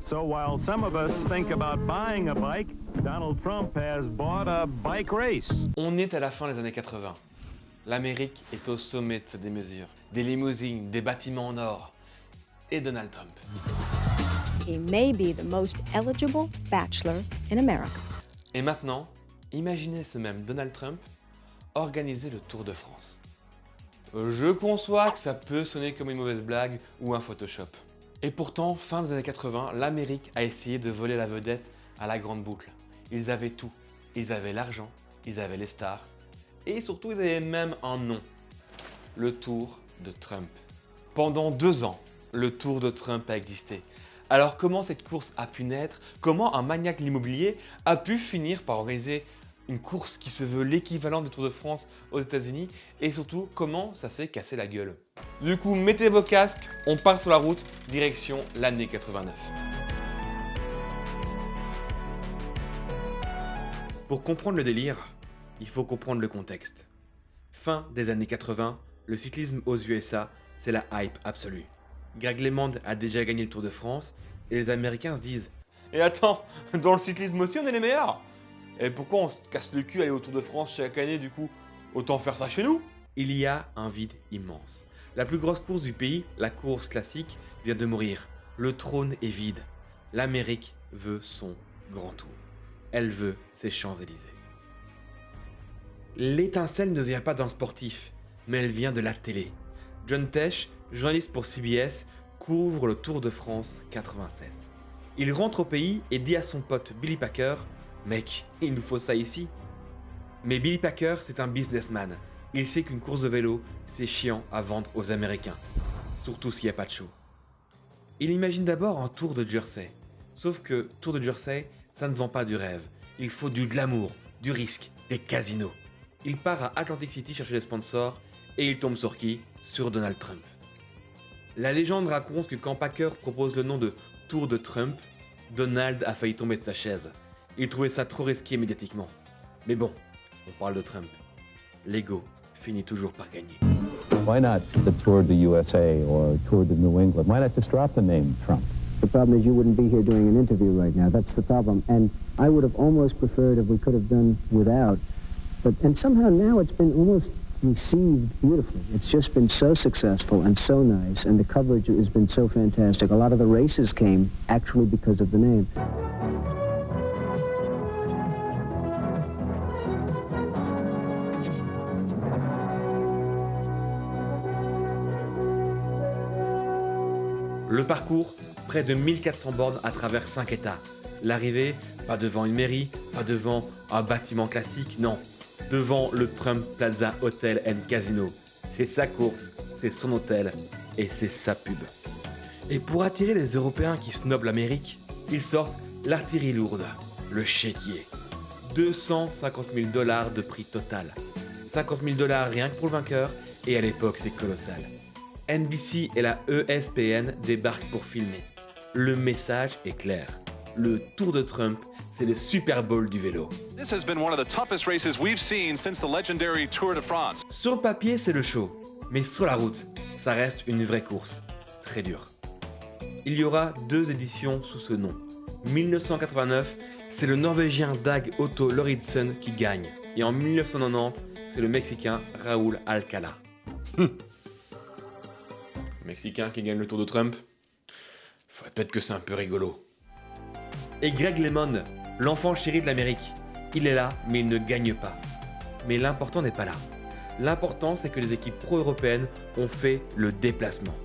So while some of us think about buying a bike, Donald Trump has bought a bike race. On est à la fin des années 80. L'Amérique est au sommet de sa démesure. Des limousines, des bâtiments en or. Et Donald Trump. He may be the most eligible bachelor in America. Et maintenant, imaginez ce même Donald Trump organiser le Tour de France. Je conçois que ça peut sonner comme une mauvaise blague ou un Photoshop. Et pourtant, fin des années 80, l'Amérique a essayé de voler la vedette à la grande boucle. Ils avaient tout. Ils avaient l'argent, ils avaient les stars, et surtout ils avaient même un nom. Le Tour de Trump. Pendant 2 ans, le Tour de Trump a existé. Alors comment cette course a pu naître? Comment un maniaque de l'immobilier a pu finir par organiser une course qui se veut l'équivalent du Tour de France aux États-Unis? Et surtout, comment ça s'est cassé la gueule? Du coup, mettez vos casques, on part sur la route, direction l'année 89. Pour comprendre le délire, il faut comprendre le contexte. Fin des années 80, le cyclisme aux USA, c'est la hype absolue. Greg LeMond a déjà gagné le Tour de France et les Américains se disent « Et attends, dans le cyclisme aussi on est les meilleurs ! Et pourquoi on se casse le cul à aller au Tour de France chaque année du coup? Autant faire ça chez nous !» Il y a un vide immense. La plus grosse course du pays, la course classique, vient de mourir. Le trône est vide. L'Amérique veut son grand tour. Elle veut ses Champs-Élysées. L'étincelle ne vient pas d'un sportif, mais elle vient de la télé. John Tesh, journaliste pour CBS, couvre le Tour de France 87. Il rentre au pays et dit à son pote Billy Packer « Mec, il nous faut ça ici !» Mais Billy Packer, c'est un businessman. Il sait qu'une course de vélo, c'est chiant à vendre aux Américains. Surtout s'il n'y a pas de show. Il imagine d'abord un Tour de Jersey. Sauf que Tour de Jersey, ça ne vend pas du rêve. Il faut du glamour, du risque, des casinos. Il part à Atlantic City chercher des sponsors et il tombe sur qui? Sur Donald Trump. La légende raconte que quand Packer propose le nom de Tour de Trump, Donald a failli tomber de sa chaise. Il trouvait ça trop risqué médiatiquement. Mais bon, on parle de Trump. L'ego finit toujours par gagner. Why not the Tour de USA or Tour de New England? Why not just drop the name Trump? The problem is you wouldn't be here doing an interview right now. That's the problem. And I would have almost preferred if we could have done without. And somehow now it's been almost received beautifully. It's just been so successful and so nice, and the coverage has been so fantastic. A lot of the races came actually because of the name. Le parcours, près de 1400 bornes à travers 5 États. L'arrivée, pas devant une mairie, pas devant un bâtiment classique, non. Devant le Trump Plaza Hotel and Casino. C'est sa course, c'est son hôtel et c'est sa pub. Et pour attirer les Européens qui snobent l'Amérique, ils sortent l'artillerie lourde, le chéquier. 250 000 $ de prix total. 50 000 $ rien que pour le vainqueur, et à l'époque c'est colossal. NBC et la ESPN débarquent pour filmer. Le message est clair. Le Tour de Trump, c'est le Super Bowl du vélo. This has been one of the toughest races we've seen since the legendary Tour de France. Sur le papier, c'est le show, mais sur la route, ça reste une vraie course, très dure. Il y aura 2 éditions sous ce nom. 1989, c'est le Norvégien Dag Otto Lauritzen qui gagne, et en 1990, c'est le Mexicain Raúl Alcalá. Mexicain qui gagne le Tour de Trump, faut peut-être que c'est un peu rigolo. Et Greg LeMond, l'enfant chéri de l'Amérique, il est là, mais il ne gagne pas. Mais l'important n'est pas là. L'important, c'est que les équipes pro-européennes ont fait le déplacement.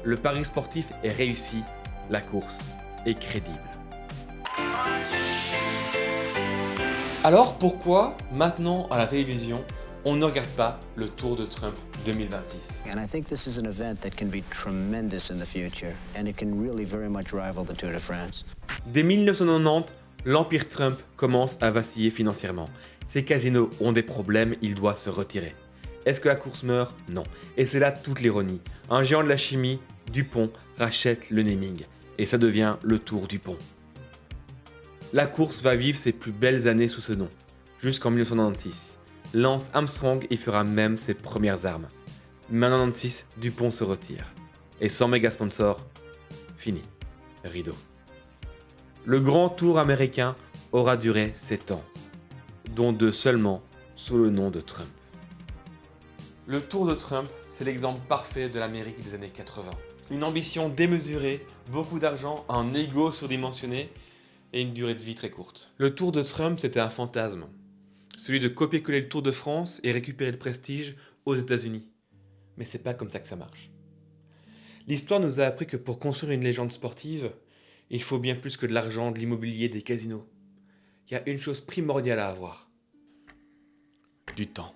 Le pari sportif est réussi, la course est crédible. Alors pourquoi, maintenant à la télévision, on ne regarde pas le Tour de Trump 2026? And I think this is an event that can be tremendous in the future, and it can really very much rival the Tour de France. Dès 1990, l'empire Trump commence à vaciller financièrement. Ses casinos ont des problèmes, il doit se retirer. Est-ce que la course meurt? Non. Et c'est là toute l'ironie. Un géant de la chimie, DuPont, rachète le naming. Et ça devient le Tour DuPont. La course va vivre ses plus belles années sous ce nom, jusqu'en 1996. Lance Armstrong y fera même ses premières armes. Mais en 1996, DuPont se retire. Et sans méga sponsor, fini. Rideau. Le grand tour américain aura duré 7 ans, dont 2 seulement sous le nom de Trump. Le tour de Trump, c'est l'exemple parfait de l'Amérique des années 80. Une ambition démesurée, beaucoup d'argent, un ego surdimensionné et une durée de vie très courte. Le tour de Trump, c'était un fantasme. Celui de copier-coller le Tour de France et récupérer le prestige aux États-Unis. Mais c'est pas comme ça que ça marche. L'histoire nous a appris que pour construire une légende sportive, il faut bien plus que de l'argent, de l'immobilier, des casinos. Il y a une chose primordiale à avoir. Du temps.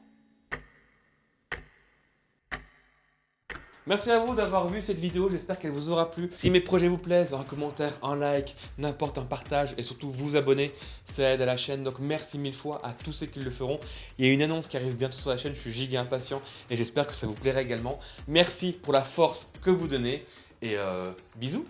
Merci à vous d'avoir vu cette vidéo, j'espère qu'elle vous aura plu. Si mes projets vous plaisent, un commentaire, un like, n'importe, un partage et surtout vous abonner, ça aide à la chaîne. Donc merci 1000 fois à tous ceux qui le feront. Il y a une annonce qui arrive bientôt sur la chaîne, je suis giga impatient et j'espère que ça vous plaira également. Merci pour la force que vous donnez et bisous.